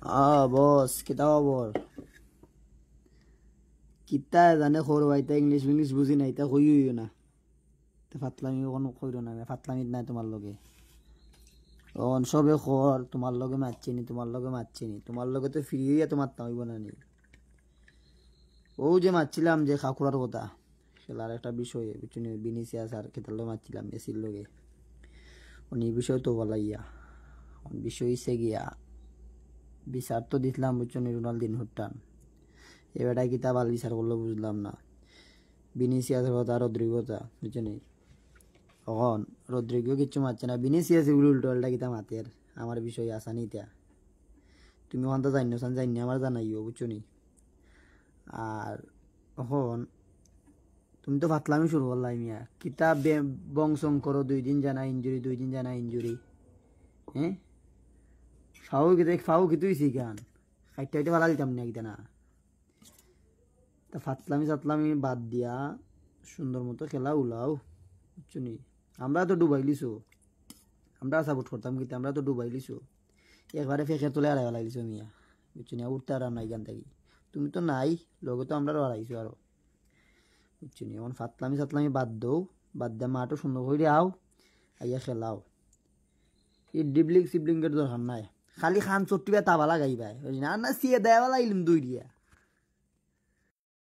বস কিতা খবর? কিতা জানে খবর ভাইতা ইংলিশ ইংলিশ বুঝি নাই তা কইও না। তা ফাতলামি কোনো কইরো না, ফাতলামিত নাই তোমার লগে। সবে খর তোমার লগে মারছিনি, তোমার লগে মারছিনি, তোমার লগে তো ফিরিয়ে তোমার তাইব না নি। ও যে মারছিলাম যে খাকুড়ার কথা, খেলার একটা বিষয় বুঝছিনি, বিনিসিয়াস আর খেতার লগে মারছিলাম মেসির লগে। উনি বিষয় তো বলাইয়া বিষয় হইছে গিয়া বিচার তো দিতলাম বুঝছিনি রোনালদিন হুট্টান। এবারটাই কিতা বাল বিচার করলো বুঝলাম না। বিনিসিয়াসের কথা রদ্রিগোতা বুঝছিনি, তখন রদ্রিগো কিচ্ছু মারছে না, বিনিসিয়াস এগুলো উল্টো পাল্টা কিতা মাতের। আমার বিষয় আসানি তা তুমি ওখান তো জানি আমার জানাইও বুঝছনি। আর এখন তুমি তো ফাতলামি শুরু করলাই মিয়া, কিতা বংশং করো 2 দিন জানা ইঞ্জুরি, 2 দিন জানা ইঞ্জুরি। হ্যাঁ ফাউ কি তুই গান খাইতে খাইতে ভালো দিতাম না একদিন না। তা ফাতলামি সাতলামি বাদ দিয়া সুন্দর মতো খেলা উলাও বুঝছনি। আমরা তো ডুবাইলিছো, আমরা সাপোর্ট করতাম কিন্তু আমরা তো ডুবাইলিছো। একবারে ফেঁকে তোলে আড়াই লাগিয়েছো মিয়া বুঝছনি, উঠতে আর নাই গান থাকি। তুমি তো নাই লগে তো আমরা আড়াইছো আরো বুঝছনি। এখন ফাতলামি সাতলামি বাদ দৌ, বাদ দিয়া মাঠও সুন্দর করে আও, আইয়া খেলাও। এই ডিবলিং সিবলিংয়ের দরকার নাই, খালি খান চট্টিবা তাবা লাগাইবাই না, না সিয়ে দেওয়া লাইলিম 2 দিয়া।